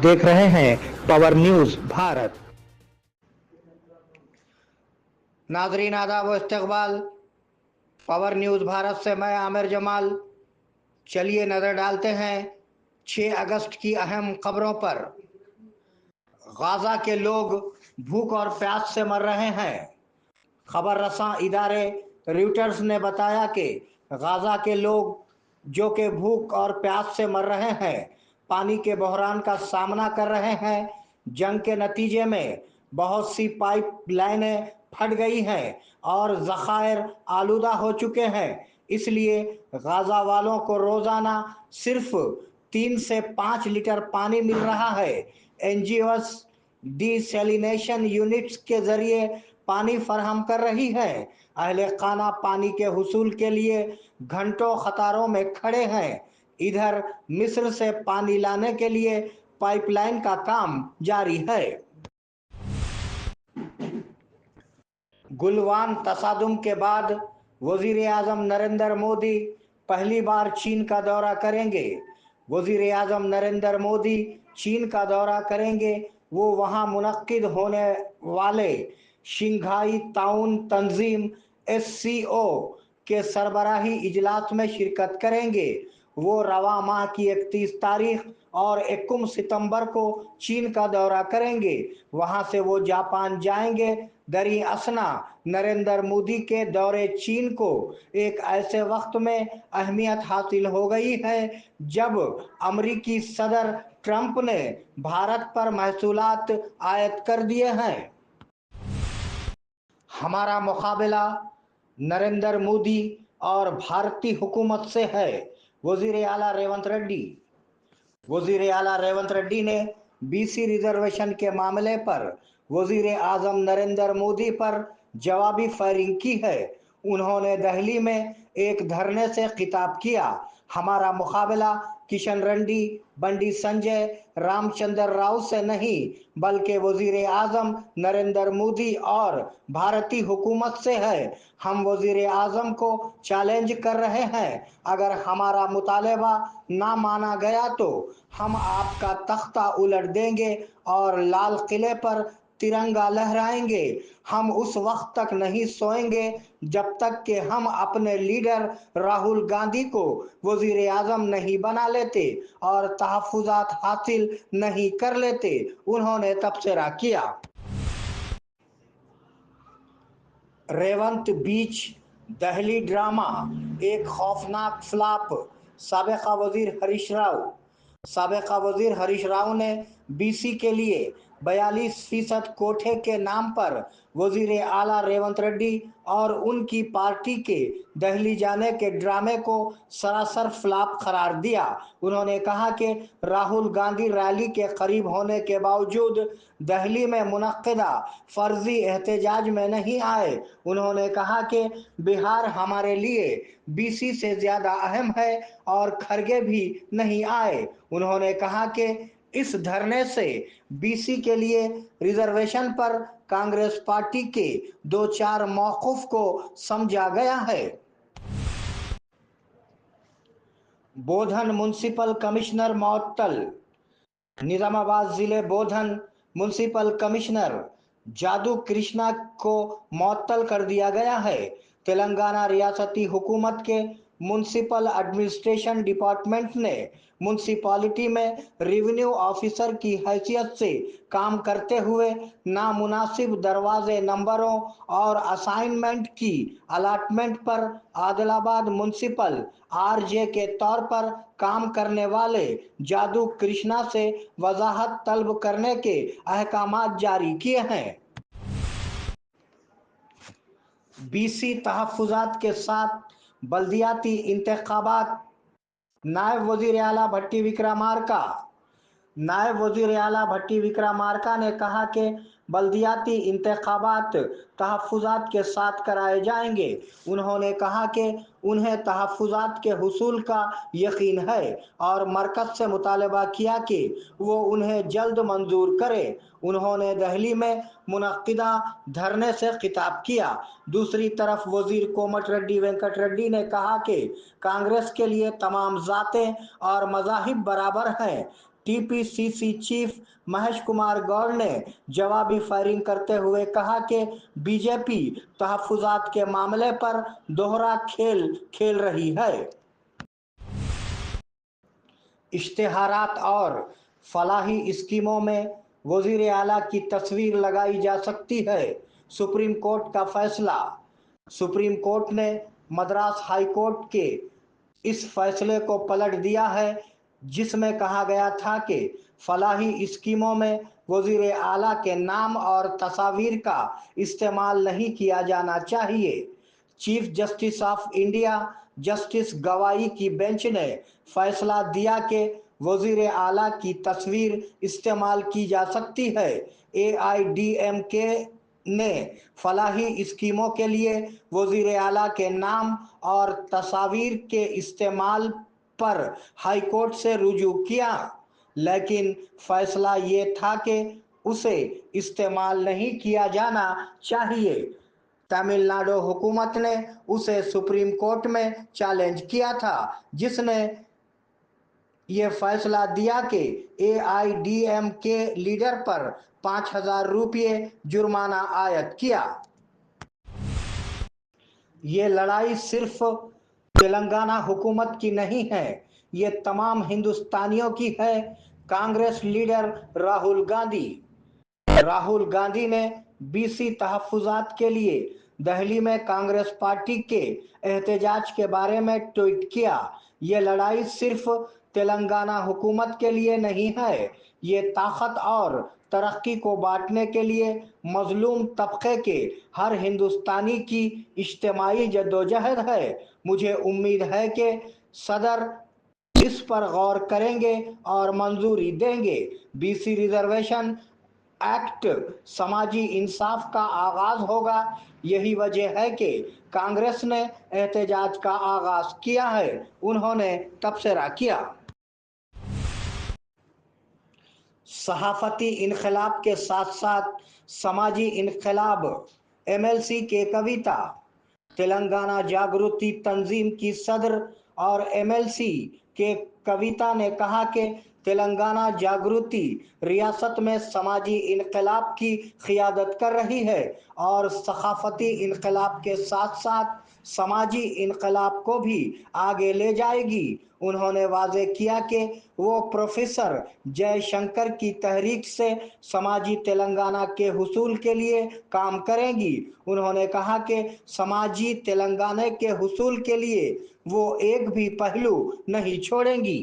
देख रहे हैं पावर न्यूज भारत। नाजरीन आदाब व इस्तकबाल, पावर न्यूज भारत से मैं आमिर जमाल। चलिए नजर डालते हैं 6 अगस्त की अहम खबरों पर। गाजा के लोग भूख और प्यास से मर रहे हैं। खबर रसां इदारे रॉयटर्स ने बताया कि गाजा के लोग जो कि भूख और प्यास से मर रहे हैं, पानी के बहरान का सामना कर रहे हैं। जंग के नतीजे में बहुत सी पाइप लाइनें फट गई हैं और ज़खायर आलूदा हो चुके हैं। इसलिए गाजा वालों को रोज़ाना सिर्फ 3 से 5 लीटर पानी मिल रहा है। एनजीओस डिसैलिनेशन यूनिट्स के जरिए पानी फराहम कर रही है। अहले खाना पानी के हुसूल के लिए घंटों कतारों में खड़े हैं। इधर मिस्र से पानी लाने के लिए पाइपलाइन का काम जारी है। गुलवान तसादुम के बाद वजीर आजम नरेंद्र मोदी पहली बार चीन का दौरा करेंगे। वजीर आजम नरेंद्र मोदी चीन का दौरा करेंगे। वो वहां मुनक्किद होने वाले शंघाई ताउन तंजीम SCO के सरबराही इजलास में शिरकत करेंगे। वो रवा माह की 31 तारीख और 21 सितंबर को चीन का दौरा करेंगे। वहां से वो जापान जाएंगे। दरी असना नरेंद्र मोदी के दौरे चीन को एक ऐसे वक्त में अहमियत हासिल हो गई है जब अमेरिकी सदर ट्रंप ने भारत पर महसूलात आयत कर दिए हैं। हमारा मुकाबला नरेंद्र मोदी और भारतीय हुकूमत से है, वजीर आला रेवंत रेड्डी। वजीर आला रेवंत रेड्डी ने BC रिजर्वेशन के मामले पर वजीर आजम नरेंद्र मोदी पर जवाबी फायरिंग की है। उन्होंने दिल्ली में एक धरने से खिताब किया। हमारा मुकाबला किशन रेड्डी, बंडी संजय, रामचंद्र राव से नहीं बल्कि वजीर आजम नरेंद्र मोदी और भारतीय हुकूमत से है। हम वजीर आजम को चैलेंज कर रहे हैं, अगर हमारा मुतालबा ना माना गया तो हम आपका तख्ता उलट देंगे और लाल किले पर तिरंगा लहराएंगे। हम उस वक्त तक नहीं सोएंगे जब तक कि हम अपने लीडर राहुल गांधी को वजीर आजम नहीं बना लेते और तहफ्फुज़ात हासिल नहीं कर लेते। उन्होंने तबसरा किया। रेवंत बीच दिल्ली ड्रामा एक खौफनाक फ्लॉप। साबिका वजीर हरीश राव ने BC के लिए 42% कोटे के नाम पर वजीर आला रेवंत रेड्डी और उनकी पार्टी के दिल्ली जाने के ड्रामे को सरासर फ्लॉप करार दिया। उन्होंने कहा कि राहुल गांधी रैली के करीब होने के बावजूद दिल्ली में मुनक्किदा फर्जी एहतजाज में नहीं आए। उन्होंने कहा कि बिहार हमारे लिए BC से ज्यादा अहम है और खरगे भी नहीं आए। उन्होंने कहा कि इस धरने से BC के लिए रिजर्वेशन पर कांग्रेस पार्टी के 2-4 मौक़िफ़ को समझा गया है। बोधन म्युनिसिपल कमिश्नर मुअत्तल। निजामाबाद जिले बोधन म्युनिसिपल कमिश्नर जादू कृष्णा को मुअत्तल कर दिया गया है। तेलंगाना रियासती हुकूमत के म्युनिसिपल एडमिनिस्ट्रेशन डिपार्टमेंट ने म्युनिसिपैलिटी में रेवेन्यू ऑफिसर की हैसियत से काम करते हुए नामुनासिब दरवाजे नंबरों और असाइनमेंट की अलाटमेंट पर आदिलाबाद म्युनिसिपल RJ के तौर पर काम करने वाले जादू कृष्णा से वजाहत तलब करने के अहकामात जारी किए हैं। BC तहफ्फुज़ात के साथ बल्दियाती इंतखाबात। नायब वजीर आला भट्टी विक्रमार्का ने कहा कि बल्दियाती इंतखाबात तहफ्फुज़ात के साथ कराए जाएंगे। उन्होंने कहा कि उन्हें तहफ्फुज़ात के हुसूल का यकीन है और मरकज़ से मुतालबा किया कि वो उन्हें जल्द मंजूर करे। उन्होंने दिल्ली में मुनक्किदा धरने से खिताब किया। दूसरी तरफ वजीर कोमटिरेड्डी वेंकट रेड्डी ने कहा कि कांग्रेस के लिए तमाम ज़ातें और मज़ाहिब बराबर हैं। टीपीसीसी चीफ महेश कुमार गौड़ ने जवाबी फायरिंग करते हुए कहा कि बीजेपी तहफ्फुज़ात के मामले पर दोहरा खेल खेल रही है। इश्तिहारात और फलाही स्कीमों में वज़ीर आला की तस्वीर लगाई जा सकती है, सुप्रीम कोर्ट का फैसला। सुप्रीम कोर्ट ने मद्रास हाई कोर्ट के इस फैसले को पलट दिया है जिसमें कहा गया था कि फलाही स्कीमों में वज़ीर आला के नाम और तस्वीर का इस्तेमाल नहीं किया जाना चाहिए। Chief justice of India justice गवाई की बेंच ने फैसला दिया कि वज़ीर आला की तस्वीर इस्तेमाल की जा सकती है। एआईडीएमके ने फलाही स्कीमों के लिए वज़ीर आला के नाम और तस्वीर के इस्तेमाल पर हाई कोर्ट से रुजू किया, लेकिन फैसला ये था कि उसे इस्तेमाल नहीं किया जाना चाहिए। तमिलनाडु हुकूमत ने उसे सुप्रीम कोर्ट में चैलेंज किया था, जिसने ये फैसला दिया कि एआईडीएमके लीडर पर 5,000 रुपये जुर्माना आयद किया। ये लड़ाई सिर्फ तेलंगाना हुकूमत की नहीं है, ये तमाम हिंदुस्तानियों की है। कांग्रेस लीडर राहुल गांधी ने बीसी तहफ्फुज़ात के लिए दिल्ली में कांग्रेस पार्टी के एहतजाज के बारे में ट्वीट किया। ये लड़ाई सिर्फ तेलंगाना हुकूमत के लिए नहीं है, ये ताकत और तरक्की को बांटने के लिए मजलूम तबके के हर हिंदुस्तानी की इज्तिमाई जद्दोजहद है। मुझे उम्मीद है कि सदर इस पर गौर करेंगे और मंजूरी देंगे। बीसी रिजर्वेशन एक्ट समाजी इंसाफ का आगाज होगा। यही वजह है कि कांग्रेस ने एहतजाज का आगाज किया है। उन्होंने तबसरा किया। सहाफती इनकलाब के साथ साथ समाजी इनकलाब एमएलसी के कविता तेलंगाना जागृति तंजीम की सदर और एमएलसी के कविता ने कहा कि तेलंगाना जागृति रियासत में समाजी इनकलाब की क़ियादत कर रही है और सकाफती इनकलाब के साथ साथ समाजी इनकलाब को भी आगे ले जाएगी। उन्होंने वाज़ेह किया कि वो प्रोफेसर जयशंकर की तहरीक से समाजी तेलंगाना के हुसूल के लिए काम करेंगी। उन्होंने कहा कि समाजी तेलंगाना के हुसूल के लिए वो एक भी पहलू नहीं छोड़ेंगी।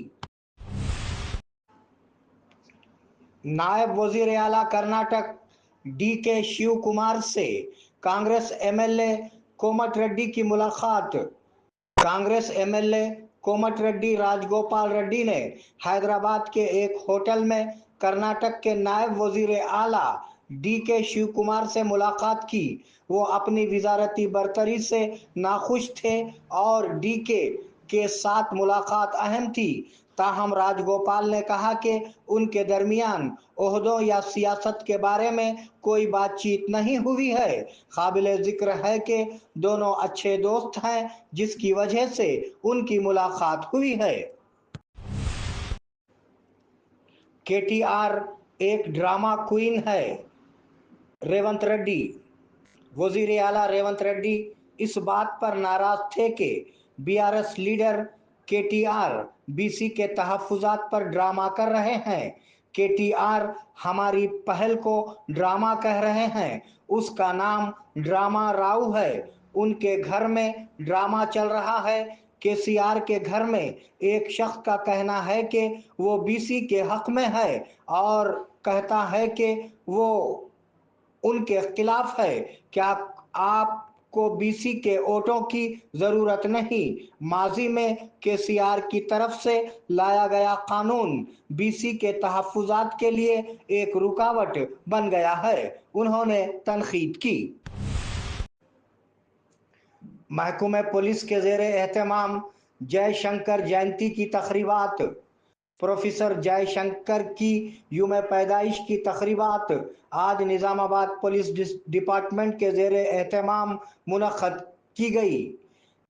नायब वजीर आला कर्नाटक डीके शिव कुमार से कांग्रेस एमएलए कोमट रेड्डी की मुलाकात। कांग्रेस एमएलए कोमट रेड्डी राजगोपाल रेड्डी ने हैदराबाद के एक होटल में कर्नाटक के नायब वजीर आला डीके शिव कुमार से मुलाकात की। वो अपनी वजारती बरतरी से नाखुश थे और डीके के साथ मुलाकात अहम थी। ताहम राजगोपाल ने कहा कि उनके दरमियान ओहदों या सियासत के बारे में कोई बातचीत नहीं हुई है। काबिल जिक्र है कि दोनों अच्छे दोस्त हैं, जिसकी वजह से उनकी मुलाकात हुई है। केटीआर एक ड्रामा क्वीन है, रेवंत रेड्डी। वजीर आला रेवंत रेड्डी इस बात पर नाराज थे कि बीआरएस लीडर केटीआर बीसी के तहफ्फुज़ात पर ड्रामा कर रहे हैं। केटीआर हमारी पहल को ड्रामा कह रहे हैं। उसका नाम ड्रामा राव है। उनके घर में ड्रामा चल रहा है। केसीआर के घर में एक शख्स का कहना है कि वो बीसी के हक में है और कहता है कि वो उनके खिलाफ है। क्या आपको बीसी के वोटों की जरूरत नहीं? माजी में केसीआर की तरफ से लाया गया कानून बीसी के तहफ्फुज़ात के लिए एक रुकावट बन गया है। उन्होंने तनकीद की। महकमे पुलिस के ज़ेरे एहतमाम जयशंकर जयंती की तकरीबात। प्रोफेसर जयशंकर की यूम पैदाइश की तकरीबात आज निज़ामाबाद पुलिस डिपार्टमेंट के ज़ेरे एहतमाम मुनक़्क़द की गई।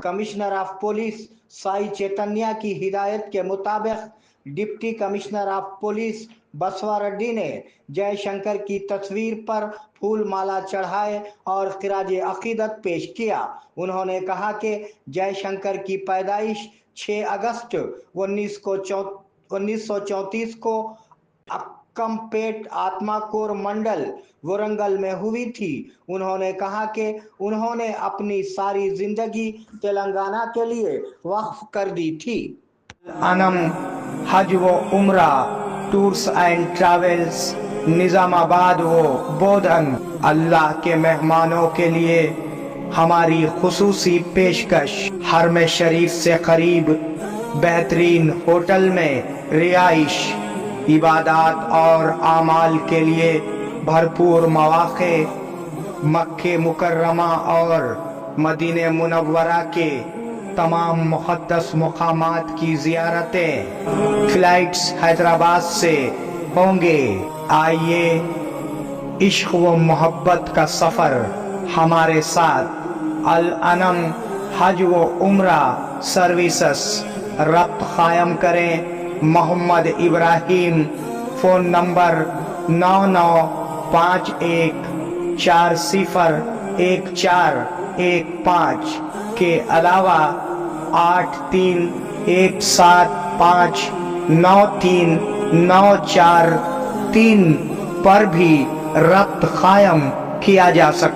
Commissioner of police Sai Chaitanya की हिदायत के मुताबिक डिप्टी कमिश्नर ऑफ पुलिस बसवा रेड्डी ने जयशंकर की तस्वीर पर फूल माला चढ़ाए और खिराज अकीदत पेश किया। उन्होंने कहा कि जयशंकर की पैदाइश 6 अगस्त 1934 को अक्कमपेट आत्माकोर मंडल वरंगल में हुई थी। उन्होंने कहा कि उन्होंने अपनी सारी जिंदगी तेलंगाना के लिए वक्फ कर दी थी। अनम हज व उम्रा टूर्स एंड ट्रैवल्स निजामाबाद व बोधन अल्लाह के मेहमानों के लिए हमारी खुसूसी पेशकश हरम शरीफ से करीब बेहतरीन होटल में रिहाइश, इबादत और आमाल के लिए भरपूर मौके, मक्के मुकर्रमा और मदीने मुनव्वरा के तमाम मुक़द्दस मुक़ामात की ज़ियारतें फ्लाइट्स हैदराबाद से होंगे। आइए इश्क व मोहब्बत का सफ़र हमारे साथ अल अनम हज व उम्रा सर्विसेस रब्त कायम करें। मोहम्मद इब्राहिम, फ़ोन नंबर 9951401415 के अलावा 8317593943 पर भी रब्त कायम किया जा सकता है।